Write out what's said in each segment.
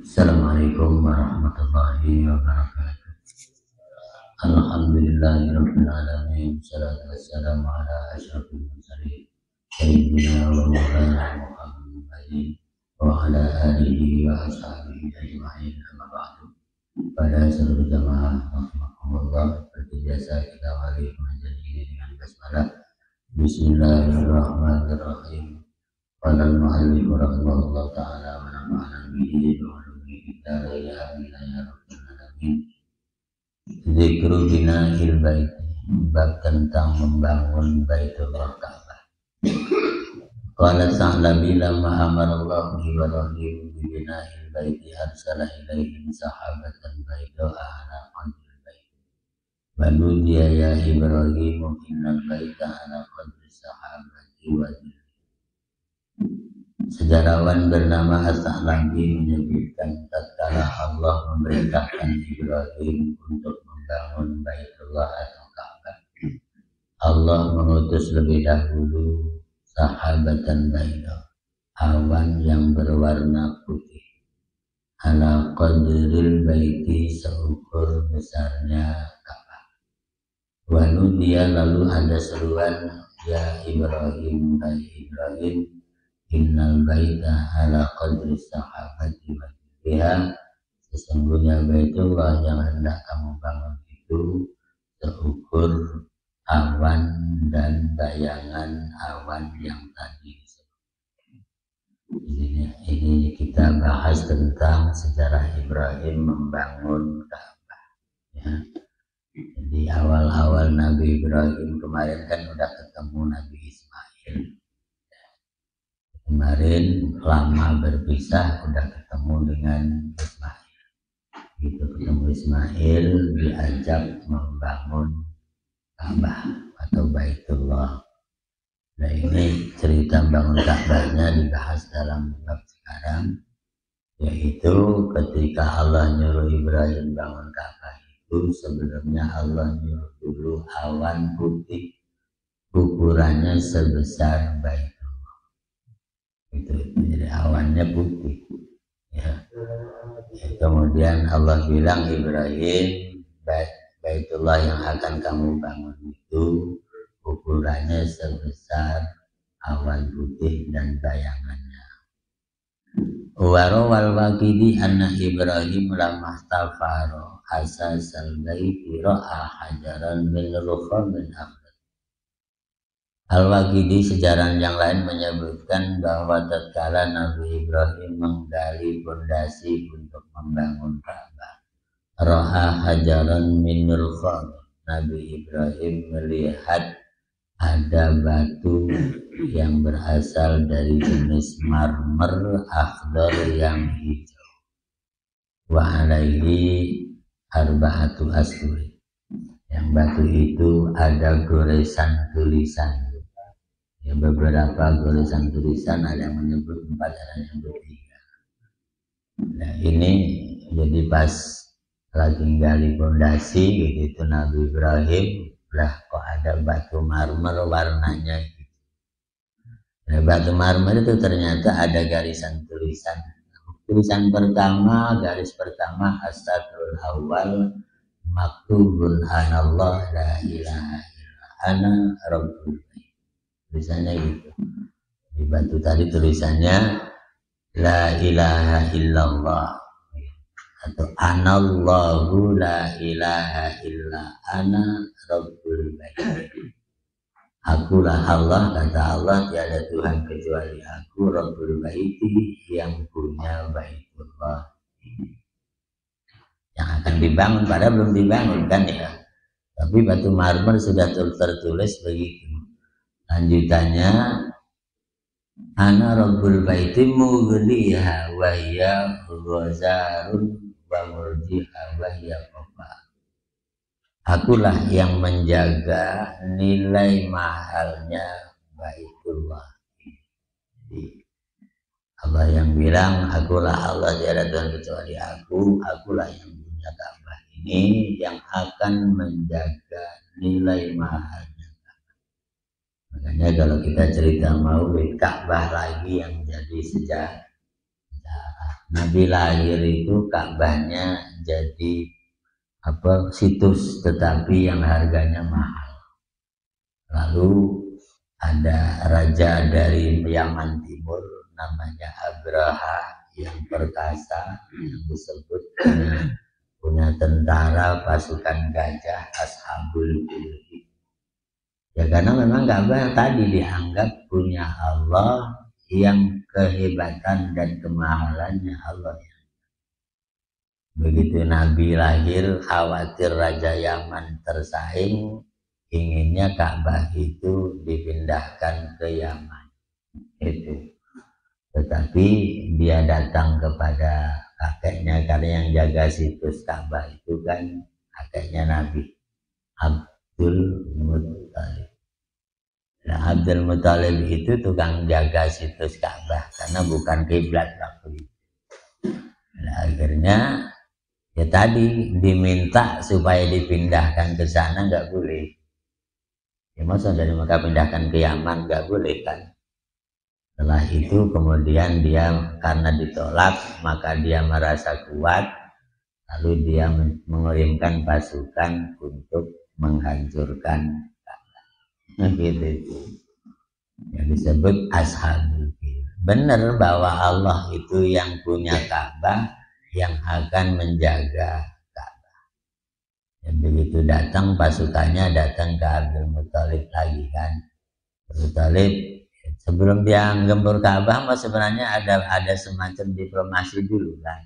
Assalamualaikum warahmatullahi wabarakatuh. Alhamdulillahirabbil alamin. Wassalatu wassalamu ala asyrofil mursalin sayyidina wa maulana Muhammadin wa ala alihi wa ashabihi ajma'in. Amma ba'du. Pada seluruh jamaah rahimakumullah, seperti biasa kita awali pengajian ini dengan basmalah. Bismillahirrahmanirrahim. Qala al-mu'allif rahimahullah ta'ala wa nafa'ana bihi wa kita ya rabbal alamin. Zikru bina'il bait, bab tentang membangun Baitullah Ka'bah. Qala Sa'labi lamma amara Allah Ibrahim bi bina'il bait arsala ilaihim sahabatan baita ala qadril bait. Wa nudiya ya Ibrahim innal baita ala qadri sahabati wa Sejarawan bernama As-Sa'labi menyebutkan tatkala Allah memerintahkan Ibrahim untuk membangun Baitullah atau Ka'bah, Allah mengutus lebih dahulu sahabatan baita, awan yang berwarna putih, ala qadril baiti, seukur besarnya Ka'bah. Walu dia lalu ada seruan, ya Ibrahim, hai Ibrahim, innal baita ala qadri sahabati wa biha, sesungguhnya Baitullah yang hendak kamu bangun itu seukur awan dan bayangan awan yang tadi. Ini kita bahas tentang sejarah Ibrahim membangun Ka'bah. Ya. Jadi awal-awal Nabi Ibrahim kemarin kan udah ketemu Nabi Ismail. Kemarin lama berpisah udah ketemu dengan Ismail. Gitu ketemu Ismail diajak membangun Ka'bah atau Baitullah. Nah ini cerita bangun Ka'bahnya dibahas dalam bab sekarang, yaitu ketika Allah nyuruh Ibrahim bangun Ka'bah itu sebelumnya Allah nyuruh dulu awan putih ukurannya sebesar Baitullah. Itu jadi awannya putih ya. Kemudian Allah bilang, Ibrahim, Baitullah yang akan kamu bangun itu ukurannya sebesar awan putih dan bayangannya. Warawal Waqidi anna Ibrahim lamah tafaro asasal baiti ra'a hajaran min rukhamin akhir. Al-Waqidi sejarah yang lain menyebutkan bahwa tatkala Nabi Ibrahim menggali fondasi untuk membangun Ka'bah, ra'a hajaran minul kham, Nabi Ibrahim melihat ada batu yang berasal dari jenis marmer akhdar yang hijau. Wa alaihi arba'atu aswir. Yang batu itu ada goresan tulisan. Ya, beberapa tulisan ada yang menyebut 4, ada yang menyebut 3. Nah ini jadi pas lagi gali fondasi begitu Nabi Ibrahim, lah kok ada batu marmer warnanya gitu. Nah, batu marmer itu ternyata ada garisan tulisan. Tulisan pertama, garis pertama as-satrul awal maktubun anallah la ilaha illa ana rabbul. Tulisannya gitu. Di batu tadi tulisannya la ilaha illallah atau anallahu la ilaha illa ana rabbul bait. Akulah Allah, kata Allah, tiada Tuhan kecuali aku, Rabbul Baiti, yang punya Baitullah yang akan dibangun, padahal belum dibangun kan ya, tapi batu marmer sudah tertulis begitu. Lanjutannya, ana rabbul baiti mughliha wa hiya ghazarun wa murjiha wa hiya qafa. Akulah yang menjaga nilai mahalnya Baitullah. Jadi Allah yang bilang, akulah Allah, tiada Tuhan kecuali aku, akulah yang punya Ka'bah ini yang akan menjaga nilai mahalnya. Makanya kalau kita cerita Maulid, Ka'bah lagi yang jadi sejarah. Nabi lahir itu Ka'bahnya jadi situs, tetapi yang harganya mahal. Lalu ada raja dari Yaman Timur namanya Abraha yang perkasa, yang disebut punya tentara pasukan gajah, Ashabul Fil. Ya karena memang Ka'bah yang tadi dianggap punya Allah, yang kehebatan dan kemahalannya Allah. Begitu Nabi lahir, khawatir Raja Yaman tersaing, inginnya Ka'bah itu dipindahkan ke Yaman. Itu. Tetapi dia datang kepada kakeknya, karena yang jaga situs Ka'bah itu kan kakeknya Nabi, Abdul Muttalib. Nah, Abdul Muttalib itu tukang jaga situs Ka'bah karena bukan kiblat waktu itu. Nah, akhirnya ya tadi diminta supaya dipindahkan ke sana, nggak boleh. Ya masa dari Mekah pindahkan ke Yaman, nggak boleh kan. Setelah itu kemudian dia karena ditolak, maka dia merasa kuat, lalu dia mengirimkan pasukan untuk menghancurkan Ka'bah. Gitu. Yang disebut Ashabul Fil. Benar bahwa Allah itu yang punya Ka'bah, yang akan menjaga Ka'bah. Dan begitu datang pasukannya, datang ke Abdul Muttalib lagi kan. Muttalib sebelum dia menggempur Ka'bah, sebenarnya ada semacam diplomasi dulu kan.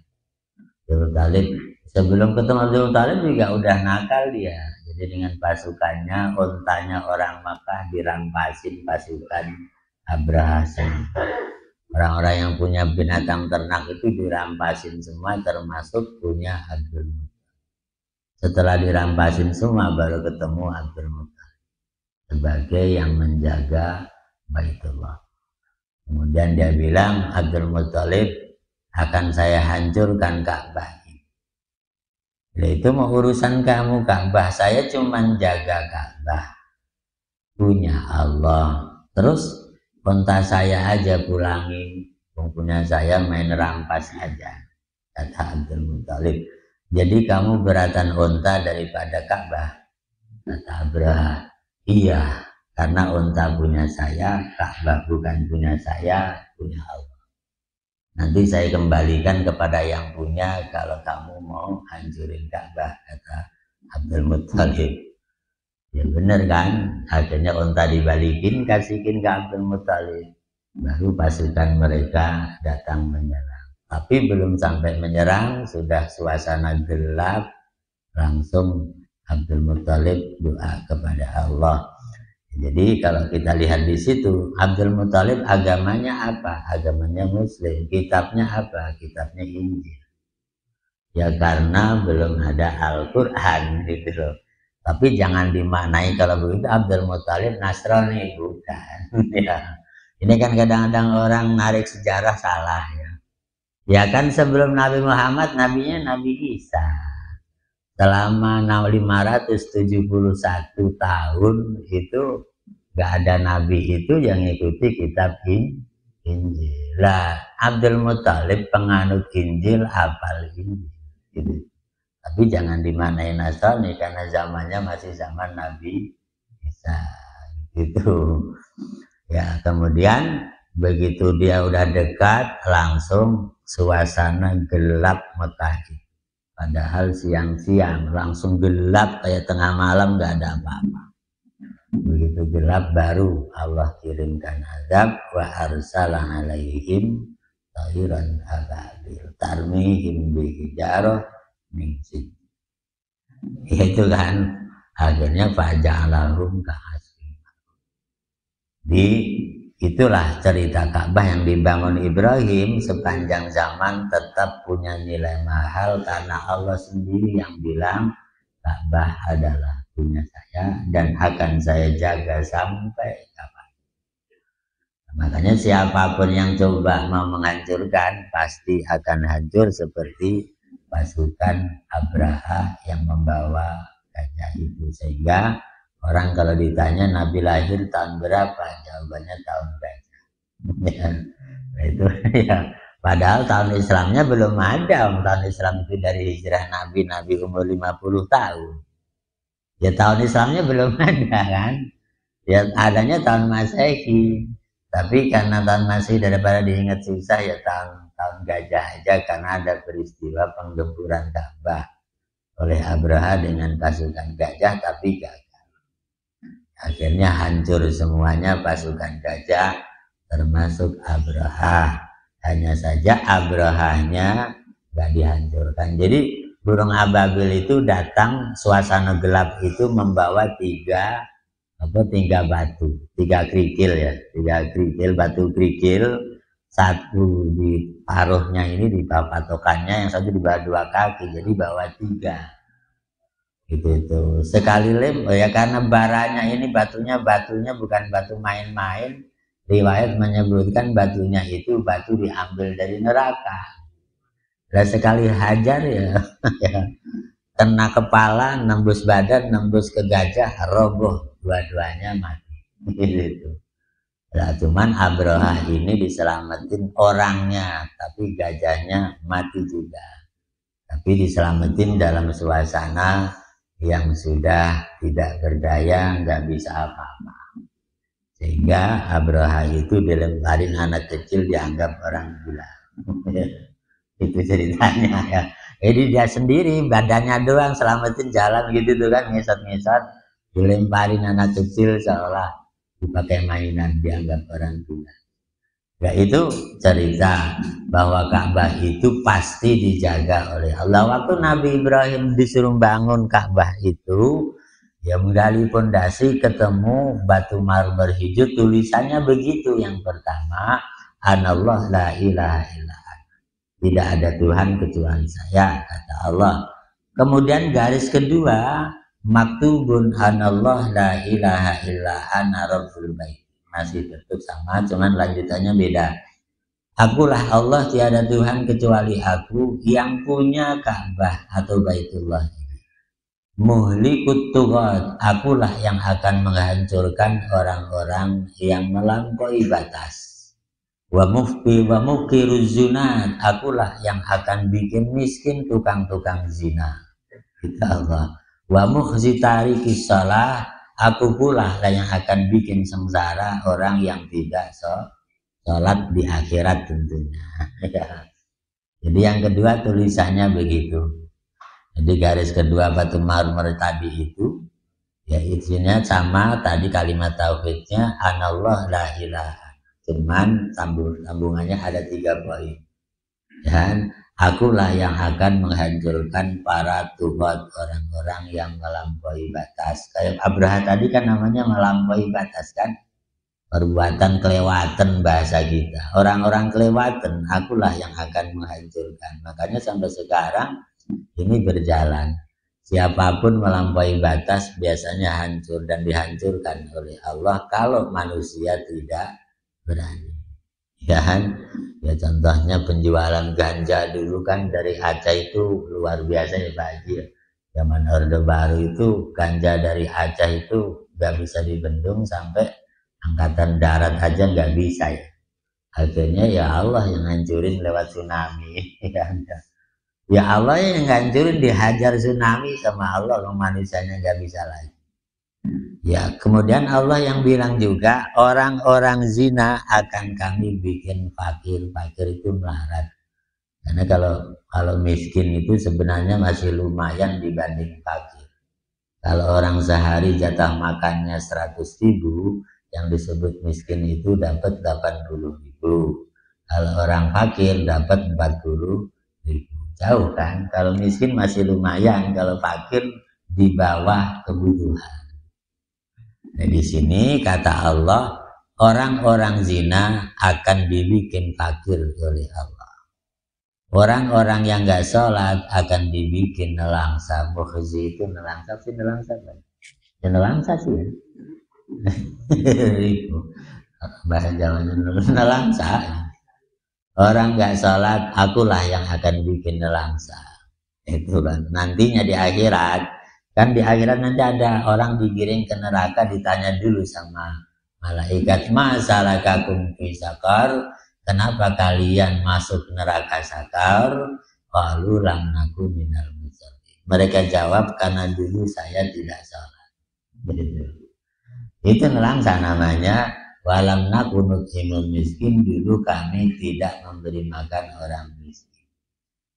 Abdul Muttalib sebelum ketemu Abdul Muttalib juga udah nakal dia. Jadi dengan pasukannya, untanya orang Makkah dirampasin pasukan Abraha. Orang-orang yang punya binatang ternak itu dirampasin semua, termasuk punya Abdul Muttalib. Setelah dirampasin semua, baru ketemu Abdul Muttalib sebagai yang menjaga Baitullah. Kemudian dia bilang, Abdul Muttalib, akan saya hancurkan Ka'bah. Itu mau urusan kamu, Ka'bah, saya cuma jaga Ka'bah, punya Allah. Terus unta saya aja pulangin, punya saya main rampas aja, kata Abdul Muttalib. Jadi kamu beratan unta daripada Ka'bah, kata Abraha. Iya, karena unta punya saya, Ka'bah bukan punya saya, punya Allah. Nanti saya kembalikan kepada yang punya kalau kamu mau hancurin Ka'bah, kata Abdul Muttalib. Ya benar kan, akhirnya unta dibalikin, kasihin ke Abdul Muttalib. Baru pasukan mereka datang menyerang. Tapi belum sampai menyerang, sudah suasana gelap, langsung Abdul Muttalib doa kepada Allah. Jadi kalau kita lihat di situ, Abdul Muttalib agamanya apa? Agamanya Muslim. Kitabnya apa? Kitabnya Injil. Ya karena belum ada Al-Quran gitu loh. Tapi jangan dimaknai kalau begitu Abdul Muttalib Nasrani, bukan. Ya. Ini kan kadang-kadang orang narik sejarah salah ya. Ya kan sebelum Nabi Muhammad, nabinya Nabi Isa. Selama 571 tahun itu gak ada nabi itu yang ngikuti kitab Injil. Lah Abdul Muttalib penganut Injil, hafal Injil gitu. Tapi jangan dimaknai Nasrani karena zamannya masih zaman Nabi Isa gitu. Ya kemudian begitu dia udah dekat, langsung suasana gelap Mekah. Padahal siang-siang langsung gelap kayak tengah malam, gak ada apa-apa. Begitu gelap baru Allah kirimkan azab, wa arsala alaihim tayran ababil tarmihim bihijarah min sijil. Itu kan akhirnya faja'alahum ka'asfin. Itulah cerita Ka'bah yang dibangun Ibrahim sepanjang zaman tetap punya nilai mahal karena Allah sendiri yang bilang Ka'bah adalah punya saya dan akan saya jaga sampai kapan. Makanya siapapun yang coba mau menghancurkan pasti akan hancur seperti pasukan Abraha yang membawa gajah itu, sehingga Orang kalau ditanya Nabi lahir tahun berapa, jawabannya tahun gajah. Ya, itu ya. Padahal tahun Islamnya belum ada. Tahun Islam itu dari hijrah Nabi umur 50 tahun. Ya tahun Islamnya belum ada kan. Ya adanya tahun Masehi. Tapi karena tahun Masehi daripada diingat susah ya tahun gajah aja, karena ada peristiwa penggemburan Ka'bah oleh Abraha dengan pasukan gajah, tapi gagal. Akhirnya hancur semuanya pasukan gajah termasuk Abraha. Hanya saja Abrahanya nggak dihancurkan. Jadi burung ababil itu datang suasana gelap itu membawa tiga batu, tiga kerikil ya, batu kerikil, satu di paruhnya ini di bawah patokannya, yang satu di bawah 2 kaki, jadi bawa 3 gitu. Sekali lem, ya karena baranya ini batunya bukan batu main-main, riwayat menyebutkan batunya itu batu diambil dari neraka. Dan sekali hajar ya, ya kena kepala, nembus badan, nembus ke gajah, roboh, dua-duanya mati gitu. Nah, cuman Abraha ini diselamatin orangnya, tapi gajahnya mati juga. Tapi diselamatin dalam suasana yang sudah tidak berdaya, nggak bisa apa-apa. Sehingga Abraha itu dilemparin anak kecil, dianggap orang gila. Itu ceritanya ya. Jadi dia sendiri badannya doang selamatin jalan gitu tuh kan, ngesot-ngesot, dilemparin anak kecil seolah dipakai mainan, dianggap orang gila. Ya itu cerita bahwa Ka'bah itu pasti dijaga oleh Allah. Waktu Nabi Ibrahim disuruh bangun Ka'bah itu, ya menggali pondasi ketemu batu marmer hijau, tulisannya begitu. Yang pertama, Anallah la ilaha illa ana, tidak ada Tuhan kecuali saya, kata Allah. Kemudian garis kedua, maktubun anallah la ilaha illa ana rabbul bait, masih tetap sama, cuman lanjutannya beda. Akulah Allah, tiada Tuhan kecuali aku yang punya Ka'bah atau Baitullah ini. Muhlikut tughat, akulah yang akan menghancurkan orang-orang yang melampaui batas. Wa mukiruz zunat, akulah yang akan bikin miskin tukang-tukang zina. Kita Allah. Wa mukhzi tarikis shalah, aku pula yang akan bikin sengsara orang yang tidak sholat di akhirat tentunya. Jadi yang kedua tulisannya begitu. Jadi garis kedua batu marmer tadi itu, ya isinya sama tadi kalimat tauhidnya anallah la ilaha. Cuman sambungannya ada 3 poin. Dan akulah yang akan menghancurkan para tuhat, orang-orang yang melampaui batas. Kayak Abraha tadi kan namanya melampaui batas kan, perbuatan kelewatan bahasa kita. Orang-orang kelewatan, akulah yang akan menghancurkan. Makanya sampai sekarang ini berjalan. Siapapun melampaui batas biasanya hancur dan dihancurkan oleh Allah kalau manusia tidak berani. Ya kan? Ya contohnya penjualan ganja dulu kan dari Aceh itu luar biasa ya Pak Haji. Zaman Orde Baru itu ganja dari Aceh itu gak bisa dibendung, sampai angkatan darat aja gak bisa ya. Akhirnya ya Allah yang hancurin lewat tsunami. Ya Allah yang hancurin, dihajar tsunami sama Allah, manusianya gak bisa lagi. Ya, kemudian Allah yang bilang juga orang-orang zina akan kami bikin fakir. Fakir itu melarat. Karena kalau miskin itu sebenarnya masih lumayan dibanding fakir. Kalau orang sehari jatah makannya 100.000, yang disebut miskin itu dapat 80.000. Kalau orang fakir dapat 40.000. Jauh kan? Kalau miskin masih lumayan, kalau fakir di bawah kebutuhan. Nah, di sini kata Allah, orang-orang zina akan dibikin fakir oleh Allah. Orang-orang yang nggak sholat akan dibikin nelangsa. Mukhzi itu nelangsa sih, ya nelangsa sih ya. Bahasa Jawanya nelangsa. Orang nggak sholat, akulah yang akan bikin nelangsa. Itu kan nantinya di akhirat. Kan di akhirat nanti ada orang digiring ke neraka, ditanya dulu sama malaikat, masalakakum fi sakar, kenapa kalian masuk neraka sakar? Qalu lam naku minal musallin. Mereka jawab, karena dulu saya tidak sholat. Itu nelangsa namanya walam naku nut'imul miskin, dulu kami tidak memberi makan orang miskin.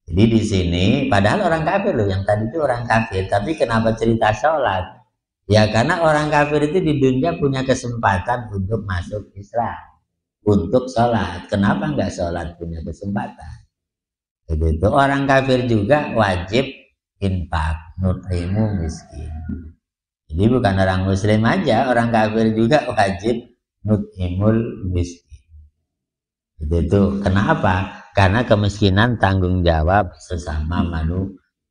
Jadi di sini, padahal orang kafir loh, yang tadi itu orang kafir, tapi kenapa cerita sholat? Ya karena orang kafir itu di dunia punya kesempatan untuk masuk Islam, untuk sholat. Kenapa nggak sholat punya kesempatan? Itu orang kafir juga wajib infak, nut'imu miskin. Jadi bukan orang muslim aja, orang kafir juga wajib nut'imul miskin. Itu kenapa? Karena kemiskinan tanggung jawab sesama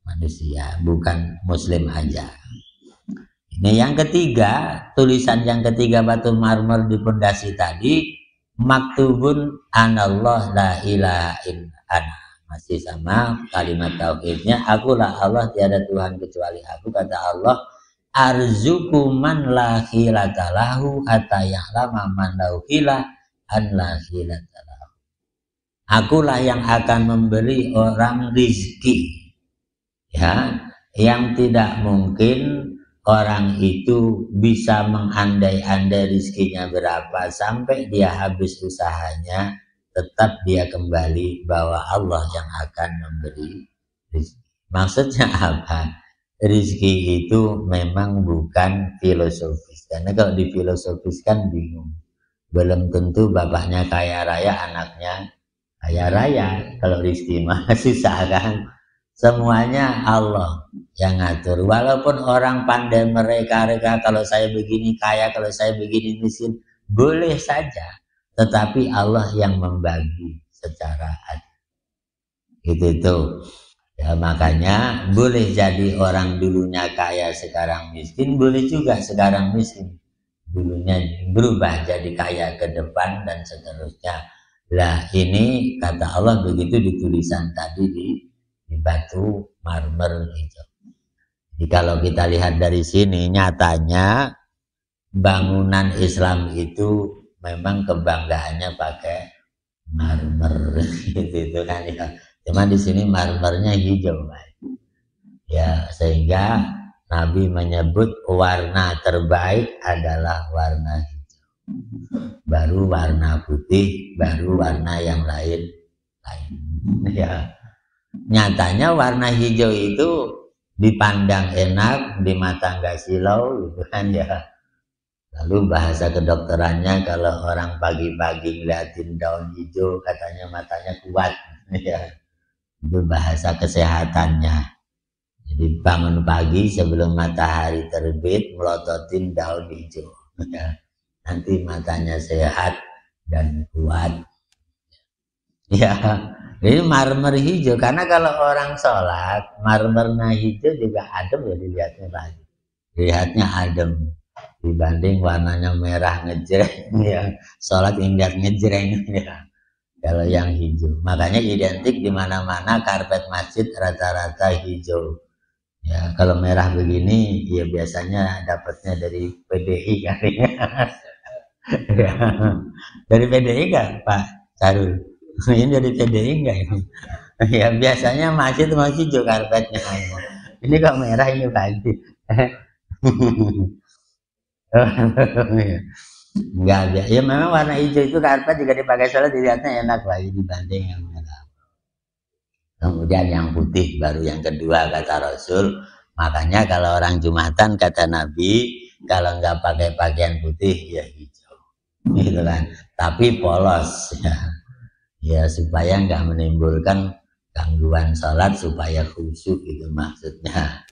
manusia, bukan muslim aja. Ini yang ketiga, tulisan yang ketiga batu marmer di pondasi tadi, maktubun anallah la ilaha illa ana. Masih sama kalimat tauhidnya, akulah Allah, tiada Tuhan kecuali aku, kata Allah. Arzuku man la khilata lahu hatta ya'lama man lahu khila an la khilata lahu. Akulah yang akan memberi orang rizki, ya, yang tidak mungkin orang itu bisa mengandai-andai rizkinya berapa sampai dia habis usahanya, tetap dia kembali bahwa Allah yang akan memberi rizki. Maksudnya apa? Rizki itu memang bukan filosofis, karena kalau difilosofiskan bingung. Belum tentu bapaknya kaya raya, anaknya kaya raya. Kalau rizki mah susah kan. Semuanya Allah yang ngatur. Walaupun orang pandai mereka-reka, kalau saya begini kaya, kalau saya begini miskin, boleh saja. Tetapi Allah yang membagi secara adil. Itu. Ya, makanya boleh jadi orang dulunya kaya sekarang miskin, boleh juga sekarang miskin dulunya berubah jadi kaya ke depan dan seterusnya. Lah ini kata Allah begitu di tulisan tadi di batu marmer itu. Jadi kalau kita lihat dari sini, nyatanya bangunan Islam itu memang kebanggaannya pakai marmer gitu kan ya. Cuma di sini marmernya hijau, ya, sehingga Nabi menyebut warna terbaik adalah warna hijau. Baru warna putih, baru warna yang lain. Ya, nyatanya warna hijau itu dipandang enak, di mata nggak silau, gitu kan ya. Lalu bahasa kedokterannya kalau orang pagi-pagi ngeliatin daun hijau, katanya matanya kuat, ya. Itu bahasa kesehatannya. Jadi bangun pagi sebelum matahari terbit, melototin daun hijau, ya. Nanti matanya sehat dan kuat. Ya, ini marmer hijau. Karena kalau orang sholat, marmernya hijau juga adem ya dilihatnya lagi. Lihatnya adem dibanding warnanya merah ngejreng ya. Sholat yang lihat ngejreng ya. Kalau yang hijau, makanya identik di mana-mana karpet masjid rata-rata hijau. Ya, kalau merah begini, ya biasanya dapatnya dari PDI kali ya. Ya. Dari PDI enggak Pak Sarul? Ini dari PDI enggak ini? Ya biasanya masjid hijau karpetnya. Ini kok merah ini pagi. Enggak, ya memang warna hijau itu karpet juga dipakai sholat dilihatnya enak lagi dibanding yang merah. Kemudian yang putih baru yang kedua kata Rasul. Makanya kalau orang Jumatan kata Nabi, kalau enggak pakai pakaian putih ya hijau. Gitu kan, tapi polos ya, ya supaya nggak menimbulkan gangguan sholat, supaya khusyuk itu maksudnya.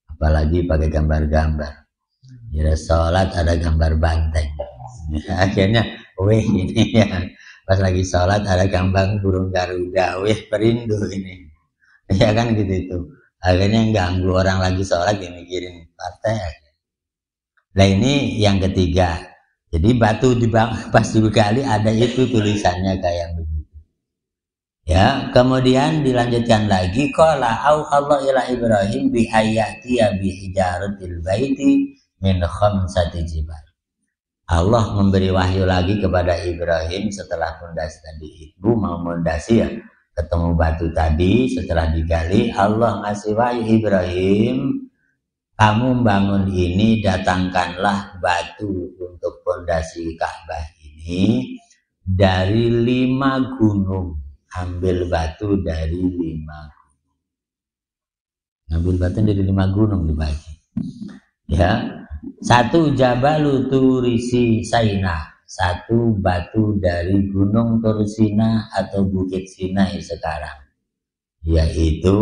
Apalagi pakai gambar-gambar, ya sholat ada gambar banteng, ya, akhirnya weh ini ya, pas lagi sholat ada gambar burung garuda, weh perindu ini, ya kan gitu itu. Akhirnya ganggu orang lagi sholat yang mikirin partai. Nah ini yang ketiga. Jadi batu pas digali ada itu tulisannya kayak begitu. Ya, kemudian dilanjutkan lagi qala auhallahu ila Ibrahim bi ayatiya bi hijaratil baiti min khamsati jibal. Allah memberi wahyu lagi kepada Ibrahim setelah fondasi tadi itu mau fondasi ya, ketemu batu tadi setelah digali Allah ngasih wahyu Ibrahim, kamu bangun ini datangkanlah batu untuk fondasi Ka'bah ini dari 5 gunung. Ambil batu dari 5 gunung. Ambil batu dari 5 gunung dibagi. Ya, 1 Jabalu Turisi Saina, 1 batu dari Gunung Tursina atau Bukit Sinai sekarang, yaitu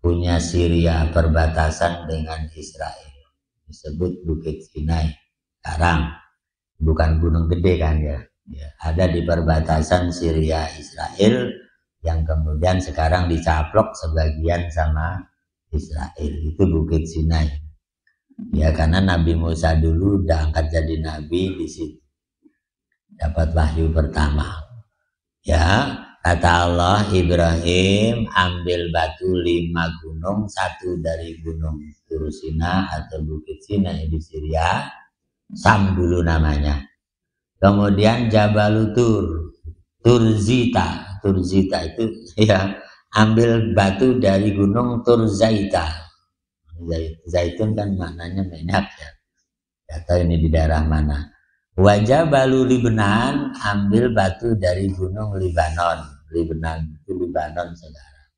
punya Syria perbatasan dengan Israel, disebut Bukit Sinai sekarang, bukan gunung gede kan ya. Ya, ada di perbatasan Syria Israel yang kemudian sekarang dicaplok sebagian sama Israel, itu Bukit Sinai. Ya, karena Nabi Musa dulu udah angkat jadi nabi di situ, dapat wahyu pertama. Ya, kata Allah, Ibrahim ambil batu 5 gunung, 1 dari Gunung Tursina atau Bukit Sinai di Syria, Sam dulu namanya. Kemudian Jabalutur, Turzita itu ya, ambil batu dari Gunung Turzaita. Zaitun kan maknanya minyak ya. Atau ini di daerah mana? Wajabalu Libanon, ambil batu dari Gunung Libanon. Libanon itu Libanon sekarang.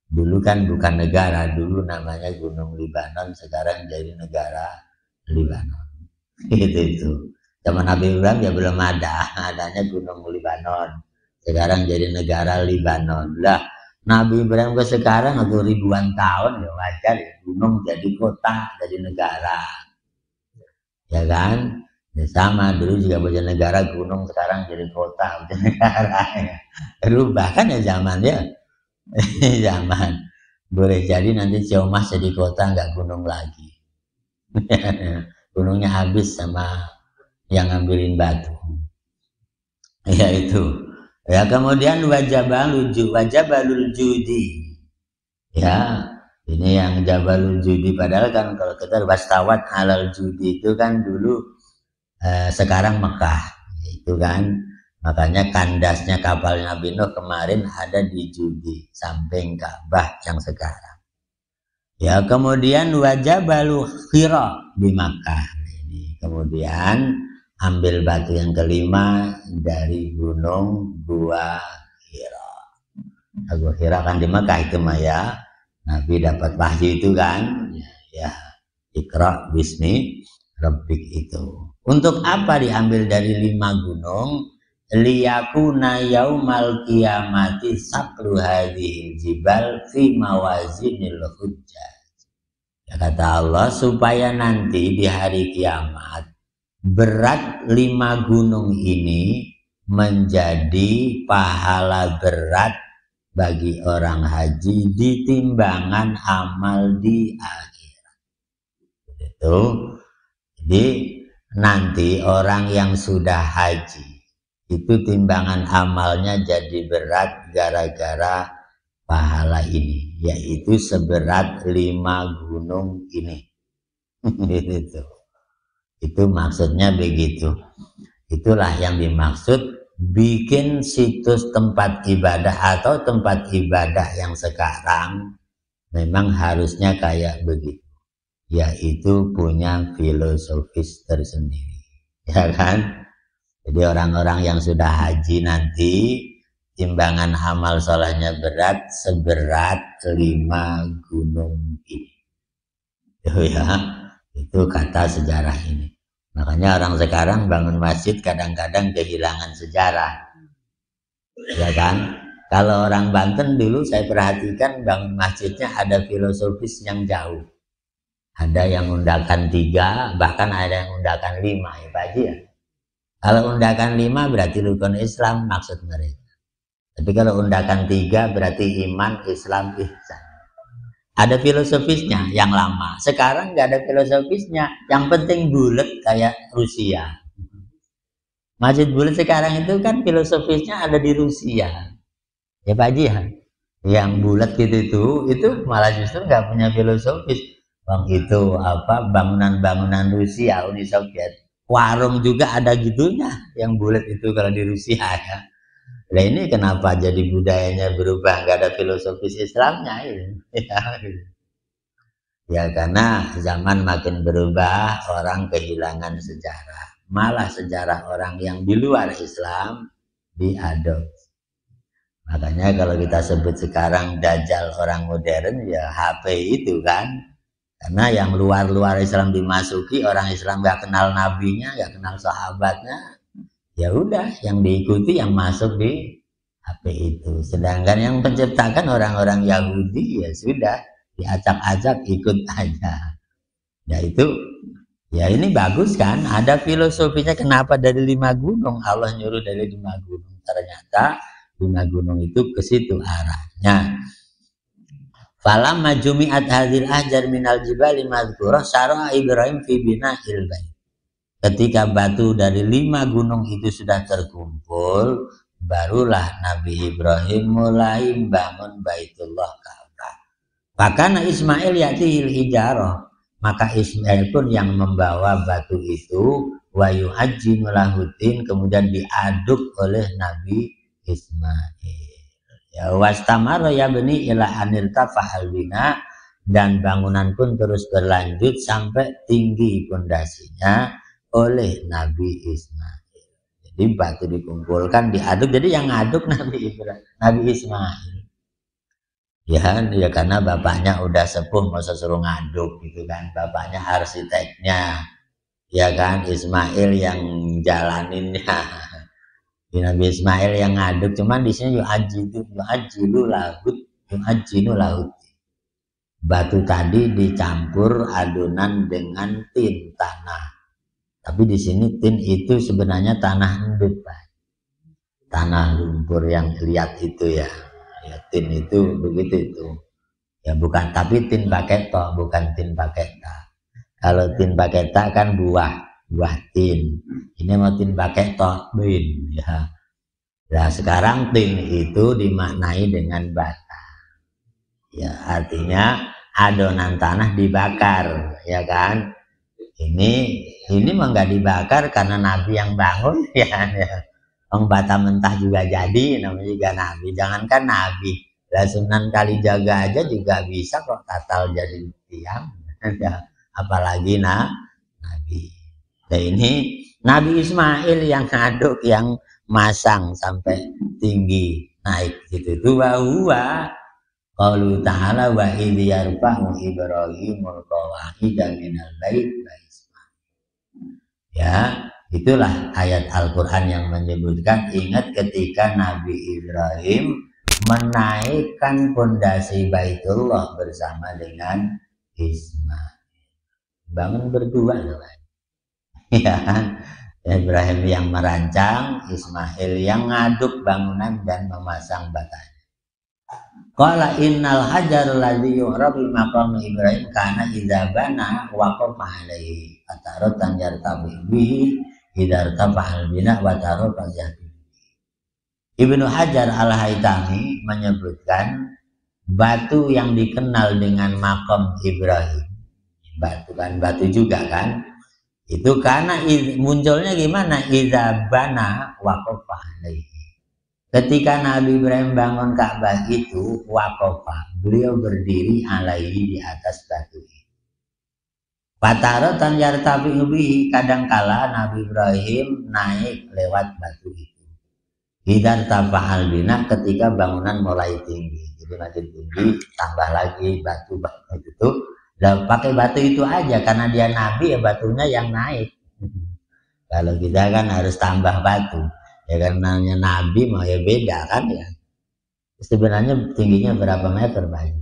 Dulu kan bukan negara, dulu namanya Gunung Libanon, sekarang jadi negara Libanon. Itu. Zaman Nabi Ibrahim ya belum ada, adanya Gunung Libanon. Sekarang jadi negara Libanon. Lah, Nabi Ibrahim ke sekarang atau ribuan tahun ya wajar ya, gunung jadi kota, jadi negara. Ya kan? Ya sama, dulu juga punya negara, gunung sekarang jadi kota, punya negara. Ya. Berubah kan ya zaman ya. Zaman. Boleh jadi nanti Ciamas jadi kota, nggak gunung lagi. Gunungnya habis sama yang ngambilin batu, ya itu. Ya, kemudian Wajabalul Judi, ya ini yang Jabalul Judi, padahal kan kalau kita wastawat alal Judi itu kan dulu sekarang Mekah, itu kan makanya kandasnya kapal Nabi Nuh kemarin ada di Judi, samping Ka'bah yang sekarang. Ya, kemudian Wajabalul Hira di Makkah ini, kemudian ambil batu yang kelima dari Gunung Gua Hira. Gua Hira kan di Mekah itu mah ya. Nabi dapat wahyu itu kan. Ya, Iqra bismi rabbik itu. Untuk apa diambil dari 5 gunung? Liyakuna yaumal qiyamati saqlu hadhil jibal fi mawazinil hujjah. Ya, kata Allah, supaya nanti di hari kiamat berat 5 gunung ini menjadi pahala berat bagi orang haji di timbangan amal di akhirat. Itu. Jadi nanti orang yang sudah haji itu timbangan amalnya jadi berat gara-gara pahala ini, yaitu seberat 5 gunung ini. Itu maksudnya begitu. Itulah yang dimaksud bikin situs tempat ibadah atau tempat ibadah yang sekarang memang harusnya kayak begitu, yaitu punya filosofis tersendiri, ya kan? Jadi orang-orang yang sudah haji nanti timbangan amal solehnya berat seberat 5 gunung ini. Ya. Itu kata sejarah ini. Makanya orang sekarang bangun masjid kadang-kadang kehilangan sejarah. Ya kan? Kalau orang Banten dulu saya perhatikan bangun masjidnya ada filosofis yang jauh. Ada yang undakan 3, bahkan ada yang undakan 5 ya Pak Haji ya. Kalau undakan 5 berarti rukun Islam maksud mereka. Tapi kalau undakan 3 berarti iman, Islam, ihsan. Ada filosofisnya yang lama. Sekarang nggak ada filosofisnya. Yang penting bulat kayak Rusia. Masjid bulat sekarang itu kan filosofisnya ada di Rusia. Ya Pak Haji ya, yang bulat gitu itu malah justru nggak punya filosofis. Bang itu apa bangunan-bangunan Rusia, Uni Soviet, warung juga ada gitunya yang bulat itu kalau di Rusia ya. Nah ini kenapa jadi budayanya berubah, nggak ada filosofis Islamnya ini. Ya karena zaman makin berubah, orang kehilangan sejarah. Malah sejarah orang yang di luar Islam diadopsi. Makanya kalau kita sebut sekarang dajjal orang modern ya HP itu kan. Karena yang luar-luar Islam dimasuki, orang Islam nggak kenal nabinya, nggak kenal sahabatnya, ya udah yang diikuti yang masuk di HP itu. Sedangkan yang menciptakan orang-orang Yahudi ya sudah diacak-acak ikut aja. Ya itu, ya ini bagus kan? Ada filosofinya kenapa dari 5 gunung Allah nyuruh dari 5 gunung. Ternyata 5 gunung itu ke situ arahnya. Falamma jumi'at hadhil ahjar minal jibali madhkurah syara'a Ibrahim fi bina'il bait. Ketika batu dari 5 gunung itu sudah terkumpul, barulah Nabi Ibrahim mulai bangun Baitullah Ka'bah. Fakana Ismail ya'tihil hijarah, maka Ismail pun yang membawa batu itu, wa yu'ajjinu lahutin, kemudian diaduk oleh Nabi Ismail. Ya wastamara ya bani ila anilta fahal bina, dan bangunan pun terus berlanjut sampai tinggi pondasinya oleh Nabi Ismail. Jadi batu dikumpulkan diaduk, jadi yang ngaduk Nabi Ismail. Ya karena bapaknya udah sepuh, masa suruh ngaduk gitu kan, bapaknya arsiteknya, ya kan, Ismail yang jalaninnya. Nabi Ismail yang ngaduk, cuman di sini yu'ajjilu lahut. Batu tadi dicampur adonan dengan tin tanah. Tapi di sini tin itu sebenarnya tanah endut, Pak. Tanah lumpur yang lihat itu ya. Ya tin itu begitu itu. Ya bukan, tapi tin pakai tok, bukan tin pakai ta. Kalau tin pakai ta kan buah tin. Ini mau tin pakai tok bin ya. Nah sekarang tin itu dimaknai dengan bata. Ya artinya adonan tanah dibakar, ya kan? Ini mah nggak dibakar karena Nabi yang bangun ya. Bata mentah juga jadi, namanya juga Nabi. Jangankan Nabi, lah Sunan Kalijaga aja juga bisa kok tatal jadi tiang. Apalagi Nabi. Nah ini Nabi Ismail yang ngaduk, yang masang sampai tinggi naik gitu. Itu bahwa qaulu ta'ala wa idh yarfa'u Ibrahimul qawa'ida minal bait wa Ismail. Ya, itulah ayat Al-Qur'an yang menyebutkan, ingat ketika Nabi Ibrahim menaikkan pondasi Baitullah bersama dengan Ismail. Bangun berdua loh. Ya kan? Ibrahim yang merancang, Ismail yang ngaduk bangunan dan memasang batanya. Qala innal hajar alladhi yu'rabu maqam Ibrahim kana idza bana waqafa alaihi ataratan yartabi bihi idza irtafa'al bina wa tarata jati. Ibnu Hajar Al-Haytami menyebutkan batu yang dikenal dengan maqam Ibrahim, batu kan, batu juga kan, itu karena munculnya gimana? Idza bana waqafa alaihi. Ketika Nabi Ibrahim bangun Ka'bah itu, waqafa, beliau berdiri alaihi, di atas batu itu. Fataratan yartafi'u bihi, kadangkala Nabi Ibrahim naik lewat batu itu. Idza tafa'al bina, ketika bangunan mulai tinggi. Jadi makin tinggi, tambah lagi batu itu. Dan pakai batu itu aja karena dia Nabi, ya batunya yang naik. Kalau kita kan harus tambah batu, ya karena Nabi mau ya beda kan ya. Sebenarnya tingginya berapa meter Pak Haji?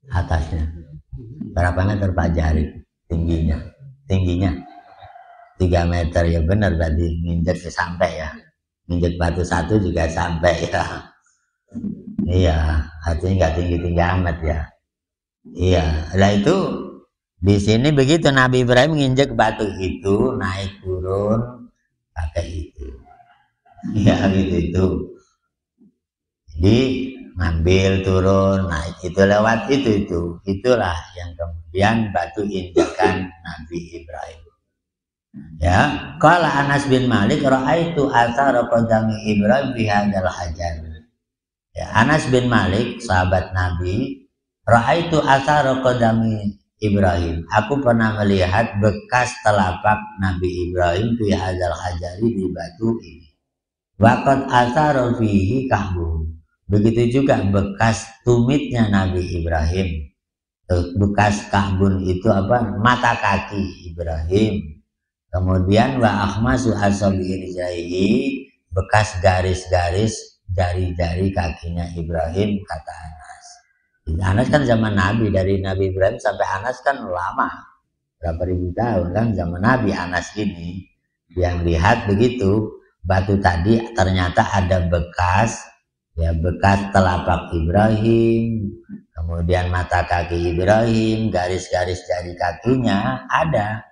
Atasnya berapa meter Pak Jari? Tingginya 3 meter, ya benar, berarti nginjek sampai ya, nginjek batu satu juga sampai ya. Iya, artinya nggak tinggi-tinggi amat ya. Iya, lah itu di sini begitu Nabi Ibrahim nginjek batu itu, naik turun pakai itu. Ya gitu itu. Jadi ngambil turun, nah itu lewat itulah yang kemudian batu injakan Nabi Ibrahim. Ya, qala Anas bin Malik raaitu athara qadami Ibrahim fi hadzal hajar. Ya, Anas bin Malik sahabat Nabi, raaitu athara qadami Ibrahim. Aku pernah melihat bekas telapak Nabi Ibrahim fi hadzal hajari di batu ini. Waqad athara fihi kahbu. Begitu juga bekas tumitnya Nabi Ibrahim. Bekas kahbun itu apa? Mata kaki Ibrahim. Kemudian wa akhmasu asabi rijaihi, bekas garis-garis jari-jari kakinya Ibrahim, kata Anas. Anas kan zaman Nabi, dari Nabi Ibrahim sampai Anas kan lama, berapa ribu tahun kan zaman Nabi Anas ini. Yang lihat begitu, batu tadi ternyata ada bekas, ya bekas telapak Ibrahim, kemudian mata kaki Ibrahim, garis-garis jari kakinya ada.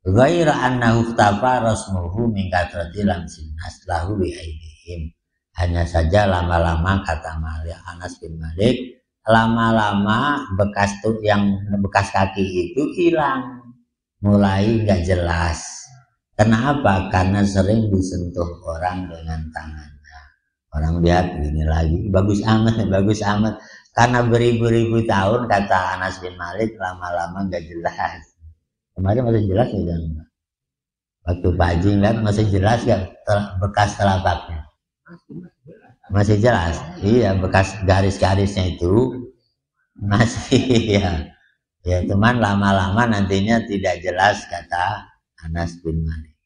Ghaira annahu ikhtafa rasmuhu min katrati lamsin nas lahu bi aidihim. Hanya saja lama-lama, kata Anas bin Malik, lama-lama bekas kaki itu hilang, mulai nggak jelas. Kenapa? Karena sering disentuh orang dengan tangannya. Orang lihat begini lagi, bagus amat. Karena beribu-ribu tahun, kata Anas bin Malik, lama-lama nggak jelas. Kemarin masih jelas ya jangan. Waktu Pak Haji lihat masih jelas gak bekas telapaknya? Masih jelas. Iya, bekas garis-garisnya itu masih ya. Ya teman, lama-lama nantinya tidak jelas, kata Anas bin Malik.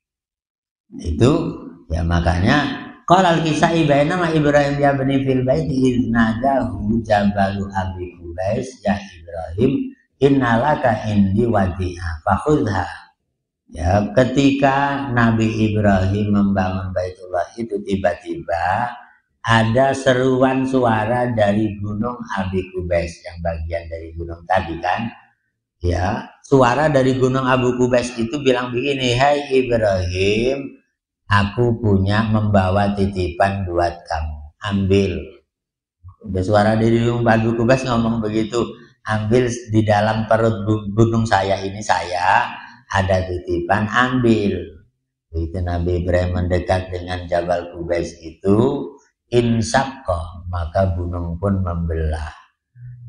Itu ya makanya qala al-Kisai bainama Ibrahim ya bani fil baiti iznadahu jabalu abi Qubais ya Ibrahim innalaka indi wadi'ah fakhudha. Ya, ketika Nabi Ibrahim membangun Baitullah itu tiba-tiba ada seruan suara dari gunung Abi Qubais, yang bagian dari gunung tadi kan. Ya, suara dari gunung Abu Qubais itu bilang begini, "Hai Ibrahim, aku punya membawa titipan buat kamu. Ambil." Udah suara dari gunung Abu Qubais ngomong begitu. Ambil, di dalam perut gunung saya ini saya ada titipan, ambil. Itu Nabi Ibrahim mendekat dengan Jabal Qubais itu, insaqqa, maka gunung pun membelah.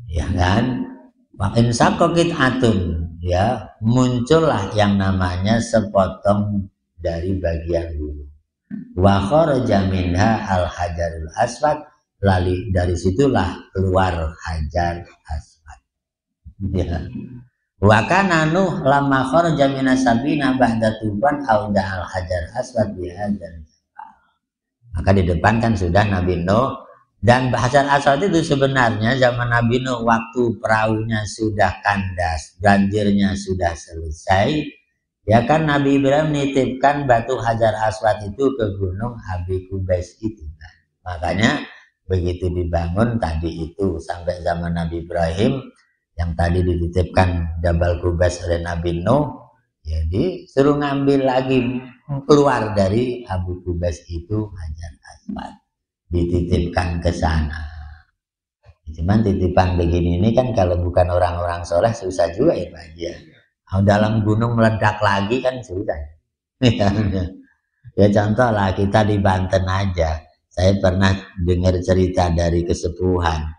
Ya kan? Wa insaqqa qit'atun, ya, muncullah yang namanya sepotong dari bagian gunung. Wa kharaja minha al-hajarul aswad, lalu dari situlah keluar hajar aswad. Ya. Wa kana Nuh lamma kharaja minas sabina ba'da tufan auda al hajar aswad bihadzal. Maka di depan kan sudah Nabi Nuh, dan hajar aswad itu sebenarnya zaman Nabi Nuh waktu perahunya sudah kandas, banjirnya sudah selesai, ya kan Nabi Ibrahim nitipkan batu hajar aswad itu ke gunung Abi Qubais itu kan. Makanya begitu dibangun tadi itu sampai zaman Nabi Ibrahim, yang tadi dititipkan Jabal Qubais oleh Nabi Nuh, jadi suruh ngambil lagi, keluar dari Abu Qubais itu hajar aswad, dititipkan ke sana. Cuman titipan begini ini kan kalau bukan orang-orang soleh susah juga ya Pak Haji. Dalam gunung meledak lagi kan susah. Ya contoh lah, kita di Banten aja, saya pernah dengar cerita dari kesepuhan.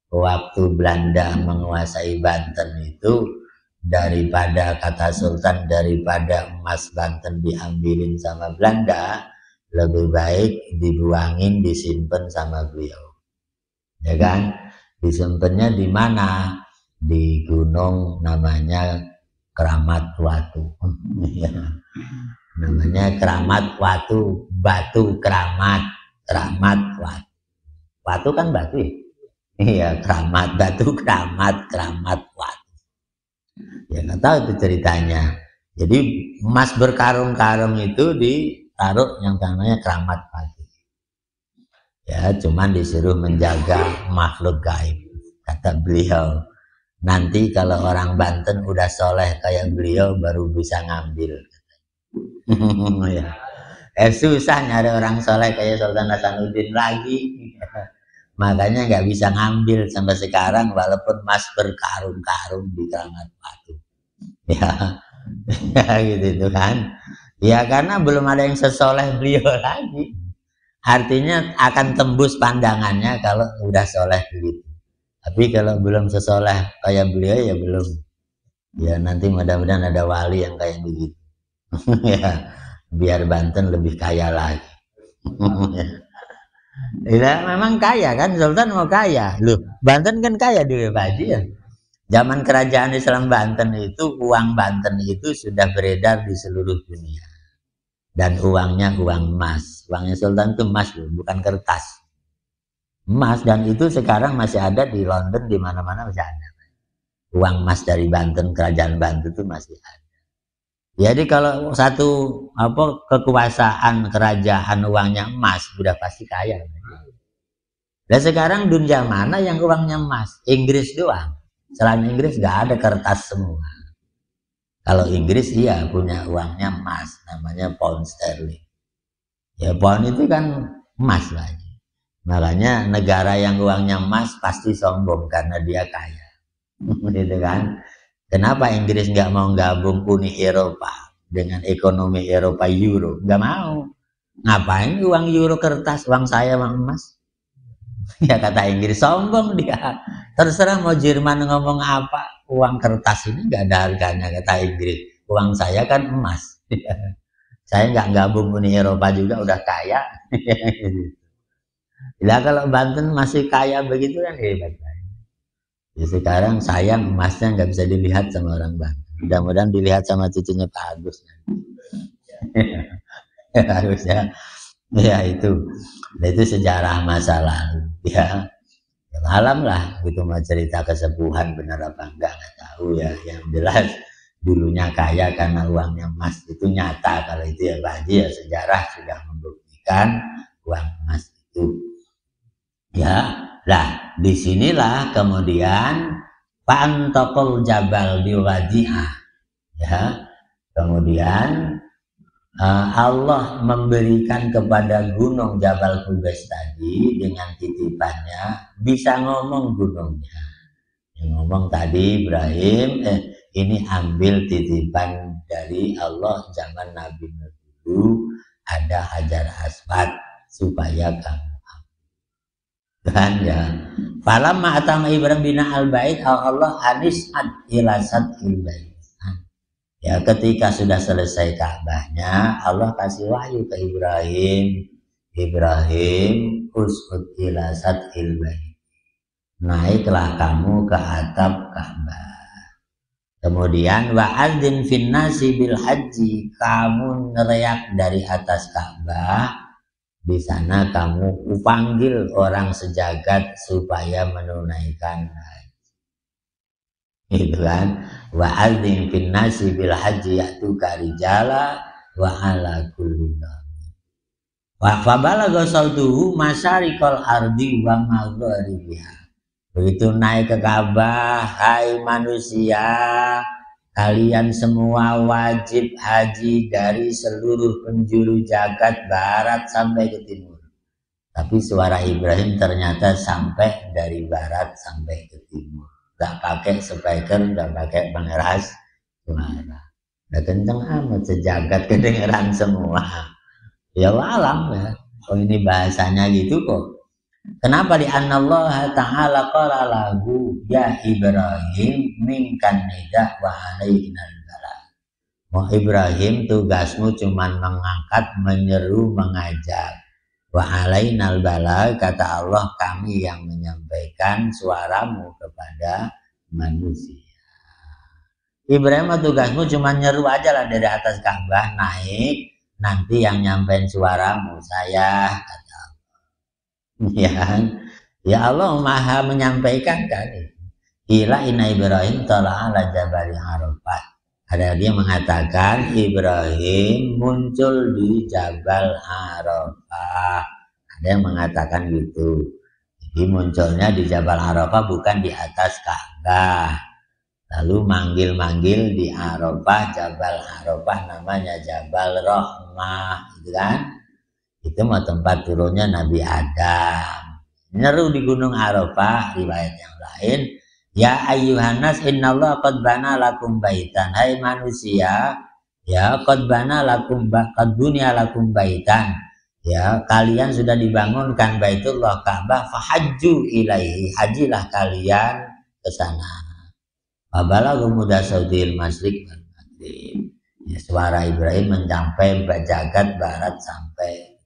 Waktu Belanda menguasai Banten itu, daripada kata Sultan, daripada emas Banten diambilin sama Belanda, lebih baik dibuangin, disimpan sama beliau. Ya kan? Disimpannya di mana? Di gunung namanya Keramat Watu. Namanya Keramat Watu, batu keramat, Keramat Watu. Watu kan batu ya? Iya, keramat, batu keramat Watu. Ya nggak tahu itu ceritanya. Jadi emas berkarung-karung itu ditaruh yang namanya Keramat Watu. Ya, cuman disuruh menjaga makhluk gaib. Kata beliau, nanti kalau orang Banten udah soleh kayak beliau baru bisa ngambil. Ya. Susah nyari orang soleh kayak Sultan Hasanuddin lagi. Makanya nggak bisa ngambil sampai sekarang walaupun Mas berkarung-karung di Keramat Batu. Ya, ya gitu itu kan. Ya karena belum ada yang sesoleh beliau lagi. Artinya akan tembus pandangannya kalau udah soleh begitu. Tapi kalau belum sesoleh kayak beliau ya belum. Ya nanti mudah-mudahan ada wali yang kayak begitu. Ya, biar Banten lebih kaya lagi. Ya, memang kaya kan, Sultan mau kaya. Loh, Banten kan kaya di Pak Haji ya. Zaman kerajaan Islam Banten itu, uang Banten itu sudah beredar di seluruh dunia. Dan uangnya uang emas. Uangnya Sultan itu emas loh, bukan kertas. Emas, dan itu sekarang masih ada di London, di mana-mana masih ada. Uang emas dari Banten, kerajaan Banten itu masih ada. Jadi kalau satu kekuasaan kerajaan uangnya emas, sudah pasti kaya. Dan sekarang dunia mana yang uangnya emas? Inggris doang. Selain Inggris nggak ada kertas semua. Kalau Inggris iya punya uangnya emas, namanya pound sterling. Ya pound itu kan emas lagi. Makanya negara yang uangnya emas pasti sombong karena dia kaya. Gitu kan? Kenapa Inggris nggak mau gabung Uni Eropa dengan ekonomi Eropa Euro? Nggak mau. Ngapain uang euro kertas, uang saya uang emas? Ya kata Inggris, sombong dia. Terserah mau Jerman ngomong apa, uang kertas ini nggak ada harganya kata Inggris. Uang saya kan emas. Saya nggak gabung Uni Eropa juga udah kaya. Lah kalau Banten masih kaya begitu kan hebat. Ya, sekarang sayang emasnya nggak bisa dilihat sama orang Banten. Mudah-mudahan dilihat sama cucunya Pak Agus. Harusnya ya itu sejarah masa lalu ya. Alam lah gitu mau cerita kesepuhan benar apa enggak nggak tahu ya. Yang jelas dulunya kaya karena uangnya emas itu nyata. Kalau itu ya Pak Haji ya sejarah sudah membuktikan uang emas itu ya. Nah, disinilah kemudian Pantokol Jabal Biwadi'ah ya. Kemudian Allah memberikan kepada gunung Jabal Qubais tadi dengan titipannya bisa ngomong gunungnya. Yang ngomong tadi Ibrahim, ini ambil titipan dari Allah zaman Nabi Nuh dulu, ada Hajar Aswad supaya kamu kan ya. Falamma atama Ibrahim bina al-bait Allah anis'ad ila sadqil bait. Ya ketika sudah selesai Ka'bahnya Allah kasih wahyu ke Ibrahim us'ud ila sadqil bait. Naiklah kamu ke atap Ka'bah. Kemudian wa'adzin finnasi bil haji, kamu neriak dari atas Ka'bah. Di sana kamu panggil orang sejagat supaya menunaikan haji. Itu kan. Wa adzin fin nasi bil haji ya'tuka rijala wa ala kulli dhamir. Wa fabalagha sautuhu masyariqal ardi wa magharibiha. Begitu naik ke Ka'bah, hai manusia, kalian semua wajib haji dari seluruh penjuru jagat barat sampai ke timur. Tapi suara Ibrahim ternyata sampai dari barat sampai ke timur. Gak pakai speaker, gak pakai pengeras suara. Udah kenceng amat sejagat kedengeran semua. Ya alam ya. Oh ini bahasanya gitu kok. Kenapa di Allah Ta'ala qala lahu ya Ibrahim minkan nidah wa alainal balagh. Mau Ibrahim tugasmu cuman mengangkat, menyeru, mengajak. Wa alainal balagh, kata Allah kami yang menyampaikan suaramu kepada manusia. Ibrahim tugasmu cuman nyeru aja lah dari atas Ka'bah naik, nanti yang nyampein suaramu saya kata ya Allah maha menyampaikan kan. Ila inna Ibrahim tala'ala jabali Arafat. Ada dia mengatakan Ibrahim muncul di Jabal Arafah. Ada yang mengatakan gitu. Jadi munculnya di Jabal Arafah bukan di atas Ka'bah. Lalu manggil-manggil di Arafah, Jabal Arafah namanya Jabal Rahmah, gitu kan? Itu mau tempat turunnya Nabi Adam. Nyeru di Gunung Arafah, riwayat yang lain, ya ayyuhannas innallaha qad bana lakum baitan. Hai manusia, ya qad bana lakum qad bunya lakum baitan. Ya, kalian sudah dibangunkan Baitullah Ka'bah, fahajju ilaihi, hajilah kalian ke sana. Wabalaghu mudasaudil masyriq wal maghrib. Ya, suara Ibrahim mencapai jagat barat sampai.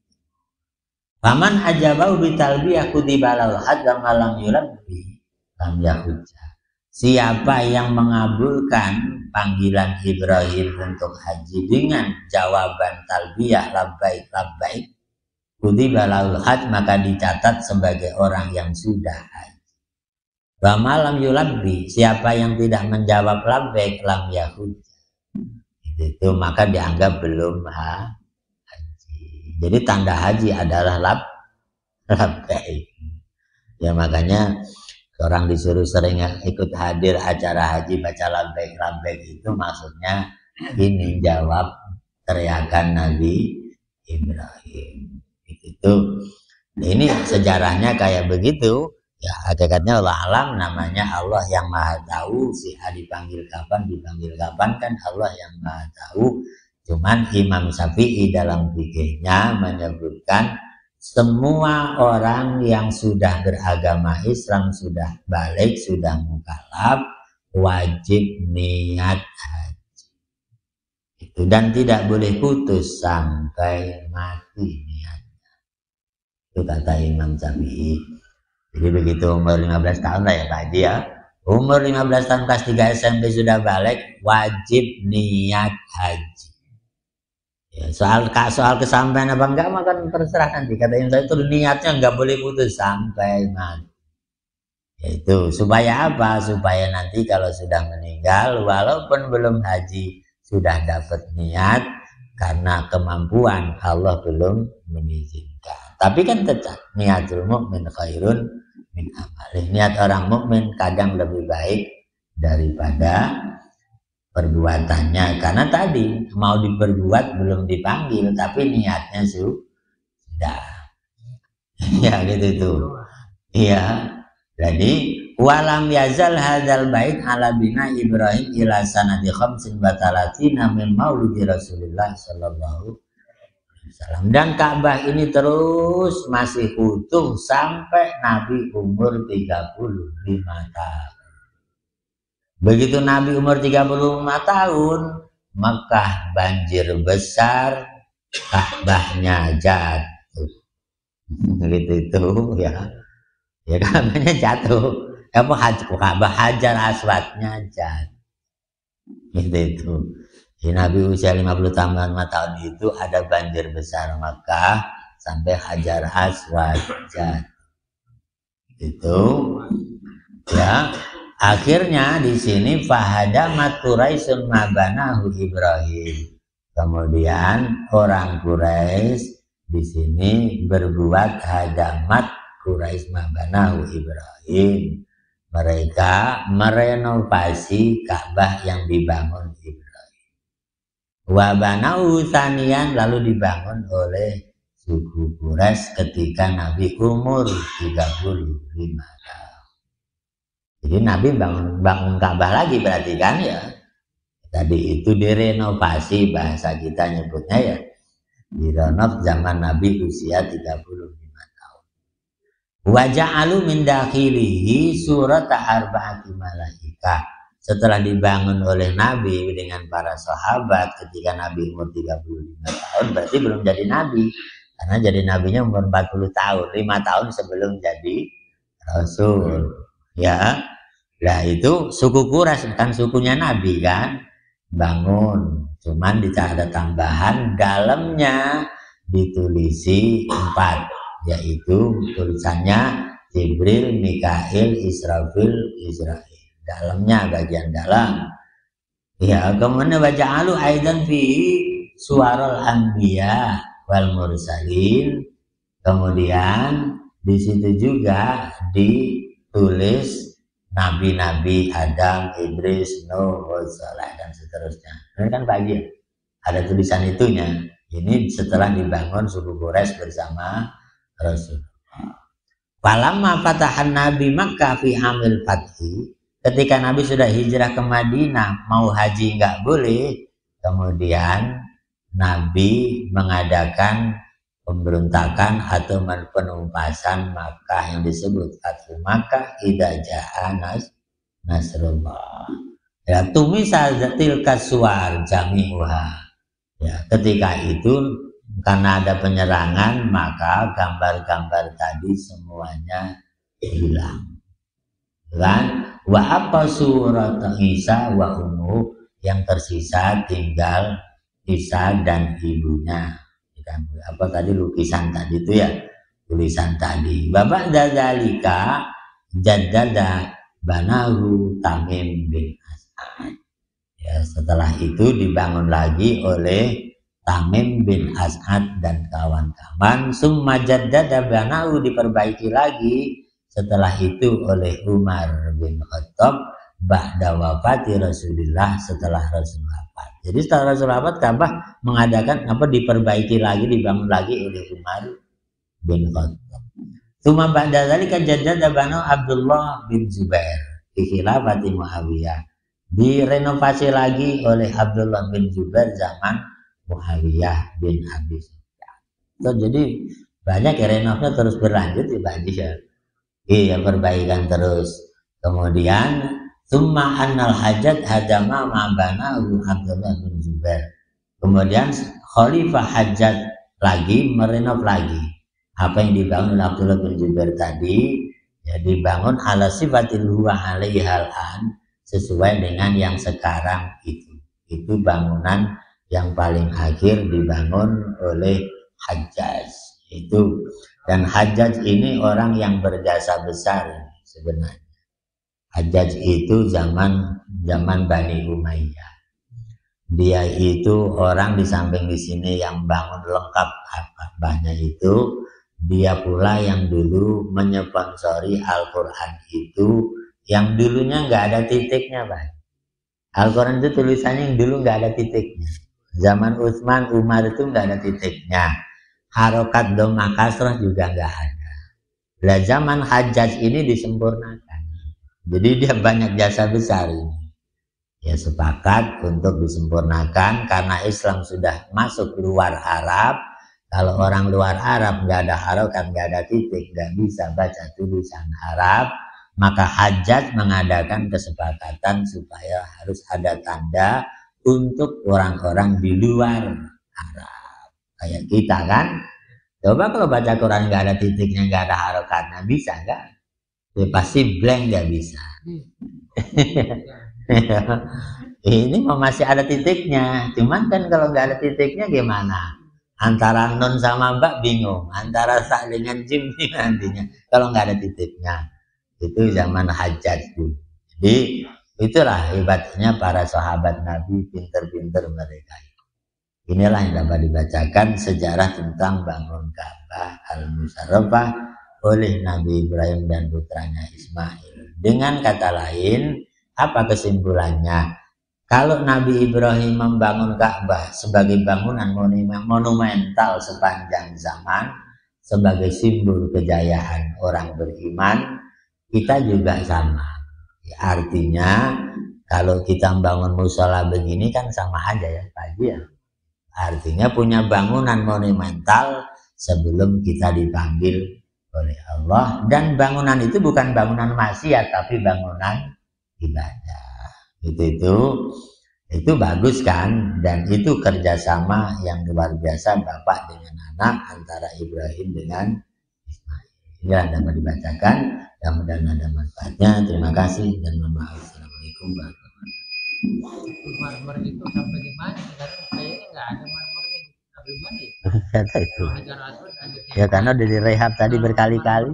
Paman ajabau bitalbiyah kutibalal had wa malam yulabbi lam yahujjah. Siapa yang mengabulkan panggilan Ibrahim untuk haji dengan jawaban talbiyah labbaik labbaik kutibalal had, maka dicatat sebagai orang yang sudah haji. Wa malam yulabbi, siapa yang tidak menjawab labbaik lam yahujjah, itu maka dianggap belum haji. Jadi tanda haji adalah labbaik. Ya makanya orang disuruh sering ikut hadir acara haji baca labbaik labbaik, itu maksudnya ini jawab teriakan Nabi Ibrahim. Itu ini sejarahnya kayak begitu. Ya hakikatnya Allah alam, namanya Allah yang maha tahu. Si A dipanggil kapan kan Allah yang maha tahu. Cuman Imam Syafi'i dalam fikihnya menyebutkan semua orang yang sudah beragama Islam, sudah balik, sudah mukallaf, wajib niat haji. Itu, dan tidak boleh putus sampai mati niatnya. Itu kata Imam Syafi'i. Jadi begitu umur 15 tahun lah ya Pak Haji ya. Umur 15 tahun kelas 3 SMP sudah balik, wajib niat haji. Ya, soal kesampaian apa enggak makan terserah nanti. Kata Imam Syafi'i itu niatnya enggak boleh putus sampai mati. Yaitu supaya apa? Supaya nanti kalau sudah meninggal walaupun belum haji sudah dapat niat, karena kemampuan Allah belum mengizinkan. Tapi kan tetap niatul mukmin khairun min amalih. Niat orang mukmin kadang lebih baik daripada perbuatannya, karena tadi mau diperbuat belum dipanggil tapi niatnya sudah. Ya gitu tuh. Iya. Jadi walam yazal hadzal bait ala bina Ibrahim ila sanati khamsin wa talatina min maulidi Rasulillah sallallahu alaihi wasallam. Dan Ka'bah ini terus masih utuh sampai Nabi umur 35 tahun. Begitu Nabi umur 35 tahun, Mekah banjir besar, Ka'bahnya jatuh. Gitu itu ya. Ya Ka'bahnya jatuh. Ka'bah Hajar Aswadnya jatuh. Gitu itu. Di Nabi usia 50 tahun itu ada banjir besar Mekah sampai Hajar Aswad jatuh. Itu ya. Akhirnya di sini fahadamat Quraisyun mabanahu Ibrahim. Kemudian orang Quraisy di sini berbuat hadamat Quraisy mabanahu Ibrahim. Mereka merenovasi Ka'bah yang dibangun Ibrahim. Wa banau tsaniyan, lalu dibangun oleh suku Quraisy ketika Nabi umur 35 tahun. Jadi Nabi bangun Ka'bah lagi berarti kan ya. Tadi itu direnovasi, bahasa kita nyebutnya ya. Direnov zaman Nabi usia 35 tahun. Wa ja'alu min dakhilihi surata arba'ati malaikah. Setelah dibangun oleh Nabi dengan para sahabat ketika Nabi umur 35 tahun, berarti belum jadi Nabi. Karena jadi Nabinya umur 40 tahun, 5 tahun sebelum jadi Rasul. Ya, lah itu suku Quraisy kan sukunya Nabi kan bangun, cuman ada tambahan dalamnya ditulisi 4, yaitu tulisannya Jibril, Mikail, Israfil, Israil. Dalamnya bagian dalam. Ya, kemudian waja'alu aidan fi suwarul anbiya wal mursalin. Kemudian di situ juga ditulis nabi-nabi Adam, Idris, Nuh, Saleh dan seterusnya. Ini kan pagi ada tulisan itunya. Ini setelah dibangun suku Quraisy bersama Rasulullah. Falamma fatahan Nabi Makkah fi amil fathi, ketika Nabi sudah hijrah ke Madinah, mau haji nggak boleh, kemudian Nabi mengadakan pemberontakan atau penumpasan Makkah yang disebut Fathu Makkah idza jaa nasrullah. Ya, tumisa tilka suwar jami'uha. Ya, ketika itu karena ada penyerangan, maka gambar-gambar tadi semuanya hilang. Kan? Wa apa surat Isa wa ummu, yang tersisa tinggal Isa dan ibunya. Apa tadi lukisan tadi itu ya, tulisan tadi. Bapak dzalika jaddada banahu Tamim bin As'ad. Ya, setelah itu dibangun lagi oleh Tamim bin As'ad dan kawan-kawan. Summa jaddada banahu, diperbaiki lagi setelah itu oleh Umar bin Khattab ba'da wafati Rasulullah, setelah Rasul wafat. Jadi setelah Rasul wafat, Ka'bah mengadakan diperbaiki lagi, dibangun lagi oleh Umar bin Khattab. Summa ba'da dzalika jaddada banahu Abdullah bin Zubair fi khilafati Muawiyah. Direnovasi lagi oleh Abdullah bin Zubair zaman Muawiyah bin Abi Sufyan. Jadi banyak ya, renovnya terus berlanjut ya Pak Haji ya. Iya, perbaikan terus. Kemudian summa annal hajat hadama ma banahu Abdullah bin Zubair. Kemudian Khalifah Hajjaj lagi merenov lagi apa yang dibangun oleh Abdullah bin Zubair tadi, ya dibangun ala sifatil huwa alaihal an, sesuai dengan yang sekarang itu. Itu bangunan yang paling akhir dibangun oleh Hajjaj itu. Dan Hajjaj ini orang yang berjasa besar sebenarnya. Hajjaj itu zaman Bani Umayyah. Dia itu orang di samping di sini yang bangun lengkap Ka'bahnya itu. Dia pula yang dulu menyponsori Al-Quran itu, yang dulunya nggak ada titiknya, Pak. Al-Quran itu tulisannya yang dulu nggak ada titiknya. Zaman Utsman, Umar itu nggak ada titiknya. Harokat dhamma kasrah juga nggak ada. Lah zaman Hajjaj ini disempurnakan. Jadi dia banyak jasa besar ini. Ya sepakat untuk disempurnakan karena Islam sudah masuk luar Arab. Kalau orang luar Arab nggak ada harokat, nggak ada titik, nggak bisa baca tulisan Arab, maka Hajjaj mengadakan kesepakatan supaya harus ada tanda untuk orang-orang di luar Arab. Kayak kita kan, coba kalau baca Quran nggak ada titiknya, nggak ada harokatnya, bisa nggak? Ya pasti blank, nggak bisa. Ini masih ada titiknya, cuman kan kalau nggak ada titiknya gimana? Antara nun sama mbak bingung, antara sa dengan jim nantinya kalau nggak ada titiknya. Itu zaman Hajjaj dulu. Jadi itulah hebatnya para sahabat Nabi, pinter-pinter mereka. Inilah yang dapat dibacakan sejarah tentang bangun Ka'bah Al-Musharrafah oleh Nabi Ibrahim dan putranya Ismail. Dengan kata lain, apa kesimpulannya? Kalau Nabi Ibrahim membangun Ka'bah sebagai bangunan monumental sepanjang zaman, sebagai simbol kejayaan orang beriman, kita juga sama. Artinya, kalau kita membangun musola begini kan sama aja ya, Pak Haji ya. Artinya punya bangunan monumental sebelum kita dipanggil oleh Allah. Dan bangunan itu bukan bangunan maksiat, tapi bangunan ibadah. Itu bagus kan? Dan itu kerjasama yang luar biasa Bapak dengan anak, antara Ibrahim dengan Ismail. Ini yang dapat dibacakan. Mudah-mudahan ada manfaatnya. Terima kasih dan mohon maaf. Assalamualaikum warahmatullahi wabarakatuh. Marmer itu sampai di mana? Sekarang kayaknya nggak ada marmernya di mana? Kata itu. Ya karena udah direhab tadi berkali-kali.